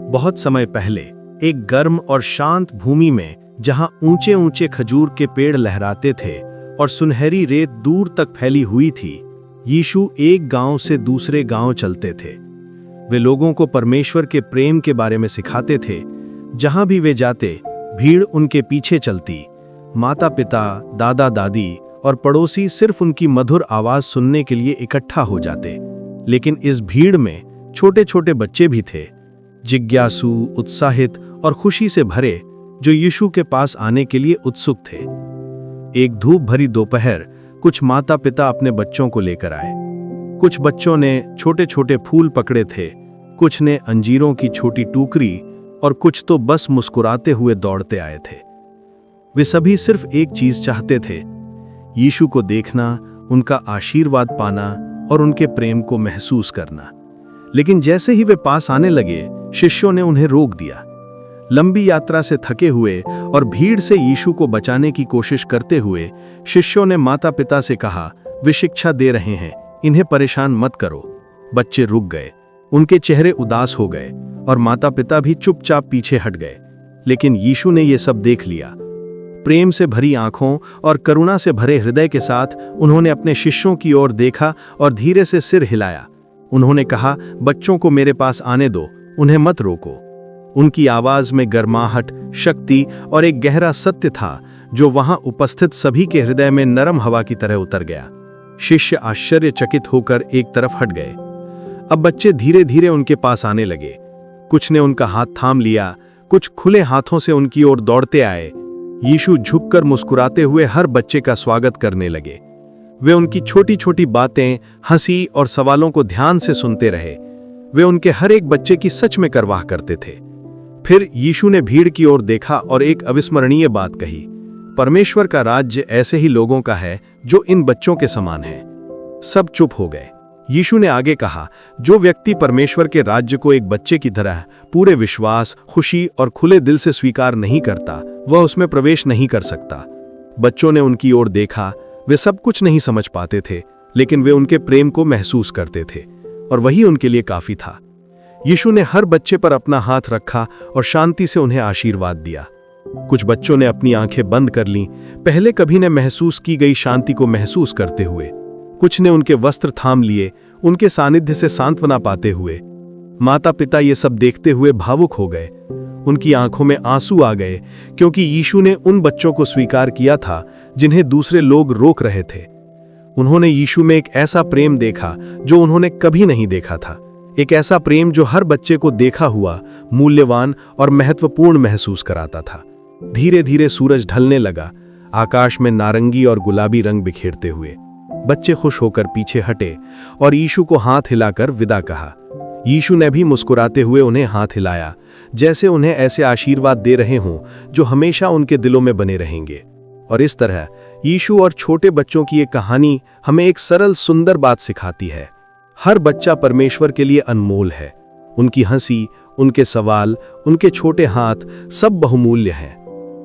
बहुत समय पहले एक गर्म और शांत भूमि में, जहां ऊंचे ऊंचे खजूर के पेड़ लहराते थे और सुनहरी रेत दूर तक फैली हुई थी, यीशु एक गांव से दूसरे गांव चलते थे। वे लोगों को परमेश्वर के प्रेम के बारे में सिखाते थे। जहां भी वे जाते, भीड़ उनके पीछे चलती। माता पिता, दादा दादी और पड़ोसी सिर्फ उनकी मधुर आवाज सुनने के लिए इकट्ठा हो जाते। लेकिन इस भीड़ में छोटे छोटे बच्चे भी थे, जिज्ञासु, उत्साहित और खुशी से भरे, जो यीशु के पास आने के लिए उत्सुक थे। एक धूप भरी दोपहर, कुछ माता पिता अपने बच्चों को लेकर आए। कुछ बच्चों ने छोटे छोटे फूल पकड़े थे, कुछ ने अंजीरों की छोटी टोकरी और कुछ तो बस मुस्कुराते हुए दौड़ते आए थे। वे सभी सिर्फ एक चीज चाहते थे, यीशु को देखना, उनका आशीर्वाद पाना और उनके प्रेम को महसूस करना। लेकिन जैसे ही वे पास आने लगे, शिष्यों ने उन्हें रोक दिया। लंबी यात्रा से थके हुए और भीड़ से यीशु को बचाने की कोशिश करते हुए शिष्यों ने माता पिता से कहा, वे शिक्षा दे रहे हैं, इन्हें परेशान मत करो। बच्चे रुक गए, उनके चेहरे उदास हो गए और माता पिता भी चुपचाप पीछे हट गए। लेकिन यीशु ने यह सब देख लिया। प्रेम से भरी आंखों और करुणा से भरे हृदय के साथ उन्होंने अपने शिष्यों की ओर देखा और धीरे से सिर हिलाया। उन्होंने कहा, बच्चों को मेरे पास आने दो, उन्हें मत रोको। उनकी आवाज में गर्माहट, शक्ति और एक गहरा सत्य था, जो वहां उपस्थित सभी के हृदय में नरम हवा की तरह उतर गया। शिष्य आश्चर्यचकित होकर एक तरफ हट गए। अब बच्चे धीरे धीरे उनके पास आने लगे। कुछ ने उनका हाथ थाम लिया, कुछ खुले हाथों से उनकी ओर दौड़ते आए। यीशु झुककर मुस्कुराते हुए हर बच्चे का स्वागत करने लगे। वे उनकी छोटी छोटी बातें, हंसी और सवालों को ध्यान से सुनते रहे। वे उनके हर एक बच्चे की सच में परवाह करते थे। फिर यीशु ने भीड़ की ओर देखा और एक अविस्मरणीय बात कही, परमेश्वर का राज्य ऐसे ही लोगों का है जो इन बच्चों के समान है। सब चुप हो गए। यीशु ने आगे कहा, जो व्यक्ति परमेश्वर के राज्य को एक बच्चे की तरह पूरे विश्वास, खुशी और खुले दिल से स्वीकार नहीं करता, वह उसमें प्रवेश नहीं कर सकता। बच्चों ने उनकी ओर देखा। वे सब कुछ नहीं समझ पाते थे, लेकिन वे उनके प्रेम को महसूस करते थे और वही उनके लिए काफी था। यीशु ने हर बच्चे पर अपना हाथ रखा और शांति से उन्हें आशीर्वाद दिया। कुछ बच्चों ने अपनी आंखें बंद कर लीं, पहले कभी न महसूस की गई शांति को महसूस करते हुए। कुछ ने उनके वस्त्र थाम लिए, उनके सानिध्य से सांत्वना पाते हुए। माता पिता ये सब देखते हुए भावुक हो गए। उनकी आंखों में आंसू आ गए, क्योंकि यीशु ने उन बच्चों को स्वीकार किया था जिन्हें दूसरे लोग रोक रहे थे। उन्होंने यीशु में एक ऐसा प्रेम देखा जो उन्होंने कभी नहीं देखा था, एक ऐसा प्रेम जो हर बच्चे को देखा हुआ मूल्यवान और महत्वपूर्ण महसूस कराता था। धीरे धीरे सूरज ढलने लगा, आकाश में नारंगी और गुलाबी रंग बिखेरते हुए। बच्चे खुश होकर पीछे हटे और यीशु को हाथ हिलाकर विदा कहा। यीशु ने भी मुस्कुराते हुए उन्हें हाथ हिलाया, जैसे उन्हें ऐसे आशीर्वाद दे रहे हों जो हमेशा उनके दिलों में बने रहेंगे। और इस तरह यीशु और छोटे बच्चों की ये कहानी हमें एक सरल सुंदर बात सिखाती है, हर बच्चा परमेश्वर के लिए अनमोल है। उनकी हंसी, उनके सवाल, उनके छोटे हाथ सब बहुमूल्य हैं।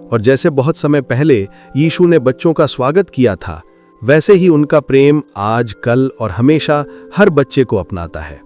और जैसे बहुत समय पहले यीशु ने बच्चों का स्वागत किया था, वैसे ही उनका प्रेम आज, कल और हमेशा हर बच्चे को अपनाता है।